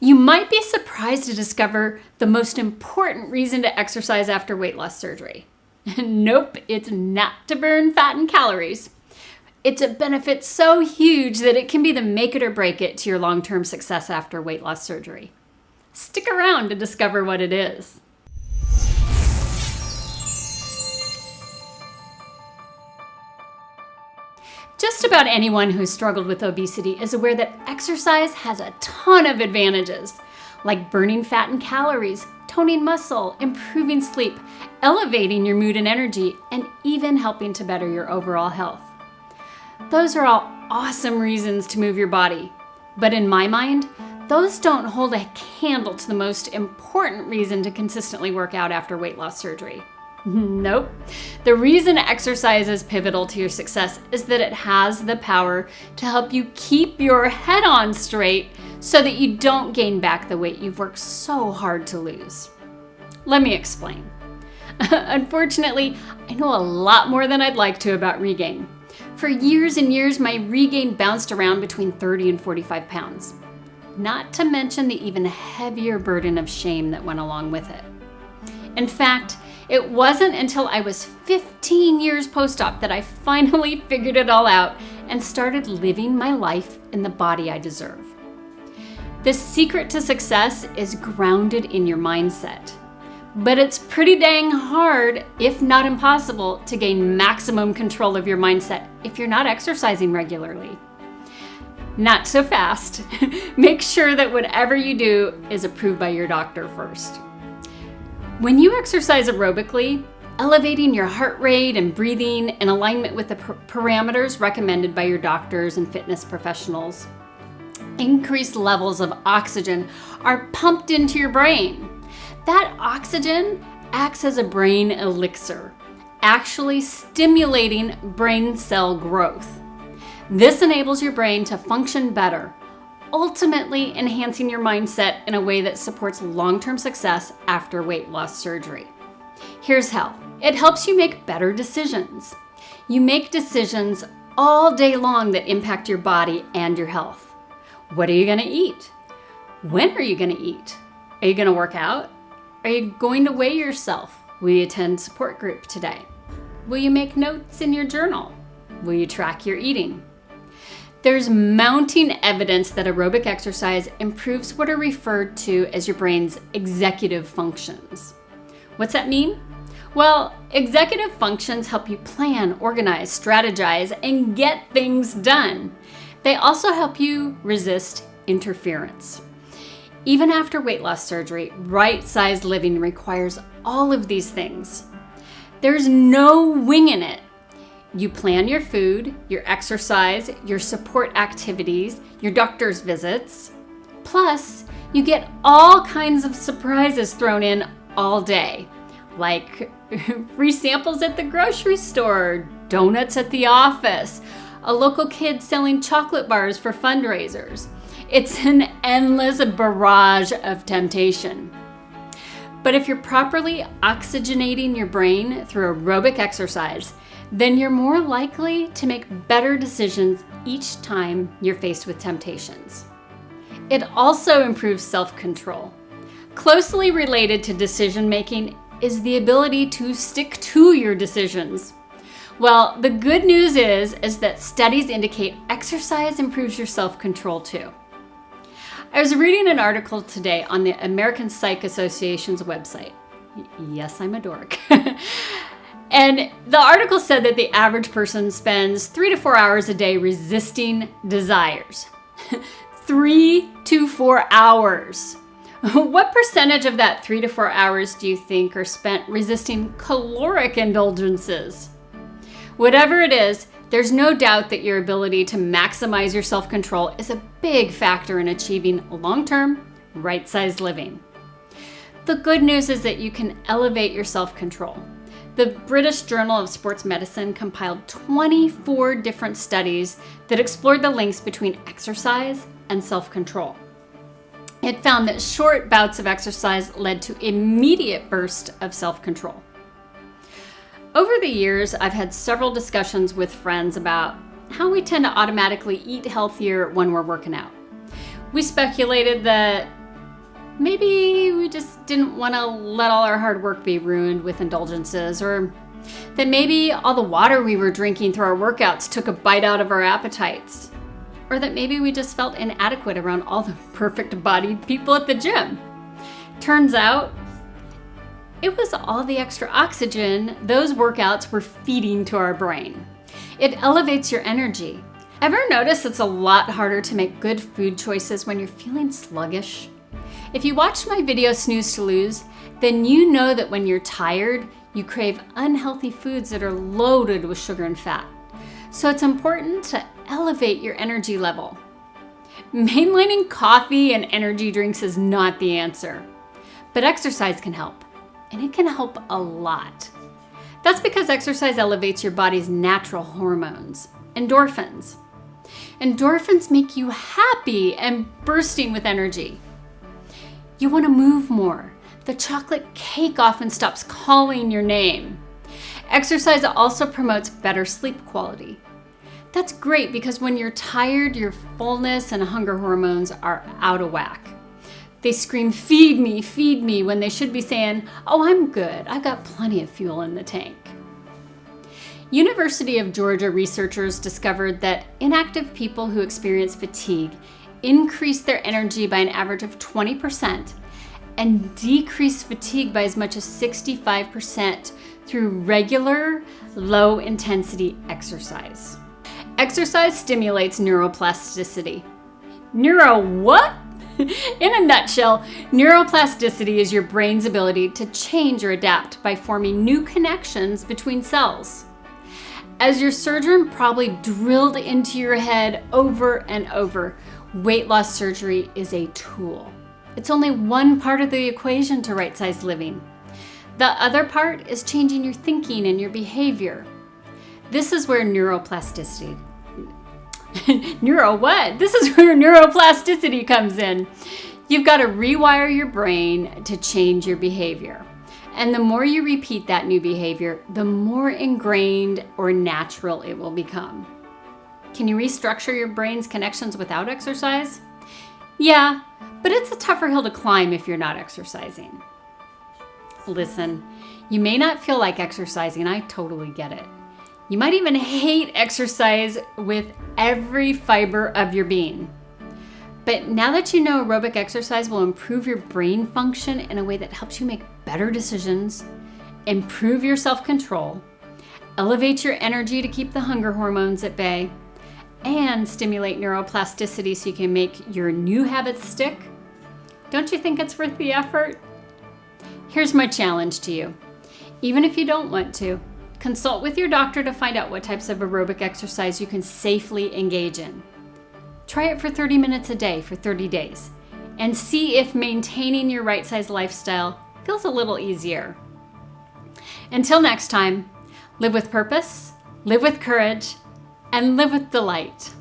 You might be surprised to discover the most important reason to exercise after weight loss surgery. Nope, it's not to burn fat and calories. It's a benefit so huge that it can be the make it or break it to your long-term success after weight loss surgery. Stick around to discover what it is. Just about anyone who's struggled with obesity is aware that exercise has a ton of advantages, like burning fat and calories, toning muscle, improving sleep, elevating your mood and energy, and even helping to better your overall health. Those are all awesome reasons to move your body, but in my mind, those don't hold a candle to the most important reason to consistently work out after weight loss surgery. Nope. The reason exercise is pivotal to your success is that it has the power to help you keep your head on straight so that you don't gain back the weight you've worked so hard to lose. Let me explain. Unfortunately, I know a lot more than I'd like to about regain. For years and years, my regain bounced around between 30 and 45 pounds. Not to mention the even heavier burden of shame that went along with it. In fact, it wasn't until I was 15 years post-op that I finally figured it all out and started living my life in the body I deserve. The secret to success is grounded in your mindset, but it's pretty dang hard, if not impossible, to gain maximum control of your mindset if you're not exercising regularly. Not so fast. Make sure that whatever you do is approved by your doctor first. When you exercise aerobically, elevating your heart rate and breathing in alignment with the parameters recommended by your doctors and fitness professionals, increased levels of oxygen are pumped into your brain. That oxygen acts as a brain elixir, actually stimulating brain cell growth. This enables your brain to function better, ultimately enhancing your mindset in a way that supports long-term success after weight loss surgery. Here's how. It helps you make better decisions. You make decisions all day long that impact your body and your health. What are you going to eat? When are you going to eat? Are you going to work out? Are you going to weigh yourself? Will you attend support group today? Will you make notes in your journal? Will you track your eating? There's mounting evidence that aerobic exercise improves what are referred to as your brain's executive functions. What's that mean? Well, executive functions help you plan, organize, strategize, and get things done. They also help you resist interference. Even after weight loss surgery, right-sized living requires all of these things. There's no winging it. You plan your food, your exercise, your support activities, your doctor's visits. Plus, you get all kinds of surprises thrown in all day, like free samples at the grocery store, donuts at the office, a local kid selling chocolate bars for fundraisers. It's an endless barrage of temptation. But if you're properly oxygenating your brain through aerobic exercise, then you're more likely to make better decisions each time you're faced with temptations. It also improves self-control. Closely related to decision-making is the ability to stick to your decisions. Well, the good news is that studies indicate exercise improves your self-control too. I was reading an article today on the American Psych Association's website. Yes, I'm a dork. And the article said that the average person spends 3 to 4 hours a day resisting desires. 3 to 4 hours. What percentage of that 3 to 4 hours do you think are spent resisting caloric indulgences? Whatever it is, there's no doubt that your ability to maximize your self-control is a big factor in achieving long-term, right-sized living. The good news is that you can elevate your self-control. The British Journal of Sports Medicine compiled 24 different studies that explored the links between exercise and self-control. It found that short bouts of exercise led to immediate bursts of self-control. Over the years, I've had several discussions with friends about how we tend to automatically eat healthier when we're working out. We speculated that maybe we just didn't want to let all our hard work be ruined with indulgences, or that maybe all the water we were drinking through our workouts took a bite out of our appetites, or that maybe we just felt inadequate around all the perfect-bodied people at the gym. Turns out, it was all the extra oxygen those workouts were feeding to our brain. It elevates your energy. Ever notice it's a lot harder to make good food choices when you're feeling sluggish? If you watched my video Snooze to Lose, then you know that when you're tired, you crave unhealthy foods that are loaded with sugar and fat. So it's important to elevate your energy level. Mainlining coffee and energy drinks is not the answer, but exercise can help, and it can help a lot. That's because exercise elevates your body's natural hormones, endorphins. Endorphins make you happy and bursting with energy. You want to move more. The chocolate cake often stops calling your name. Exercise also promotes better sleep quality. That's great because when you're tired, your fullness and hunger hormones are out of whack. They scream, feed me, when they should be saying, oh, I'm good. I've got plenty of fuel in the tank. University of Georgia researchers discovered that inactive people who experience fatigue increase their energy by an average of 20% and decrease fatigue by as much as 65% through regular, low-intensity exercise. Exercise stimulates neuroplasticity. What? In a nutshell, neuroplasticity is your brain's ability to change or adapt by forming new connections between cells. As your surgeon probably drilled into your head over and over, weight loss surgery is a tool. It's only one part of the equation to right-sized living. The other part is changing your thinking and your behavior. This is where neuroplasticity This is where neuroplasticity comes in. You've got to rewire your brain to change your behavior. And the more you repeat that new behavior, the more ingrained or natural it will become. Can you restructure your brain's connections without exercise? Yeah, but it's a tougher hill to climb if you're not exercising. Listen, you may not feel like exercising. I totally get it. You might even hate exercise with every fiber of your being. But now that you know aerobic exercise will improve your brain function in a way that helps you make better decisions, improve your self-control, elevate your energy to keep the hunger hormones at bay, and stimulate neuroplasticity so you can make your new habits stick, don't you think it's worth the effort? Here's my challenge to you. Even if you don't want to, consult with your doctor to find out what types of aerobic exercise you can safely engage in. Try it for 30 minutes a day for 30 days and see if maintaining your right-sized lifestyle feels a little easier. Until next time, live with purpose, live with courage, and live with delight.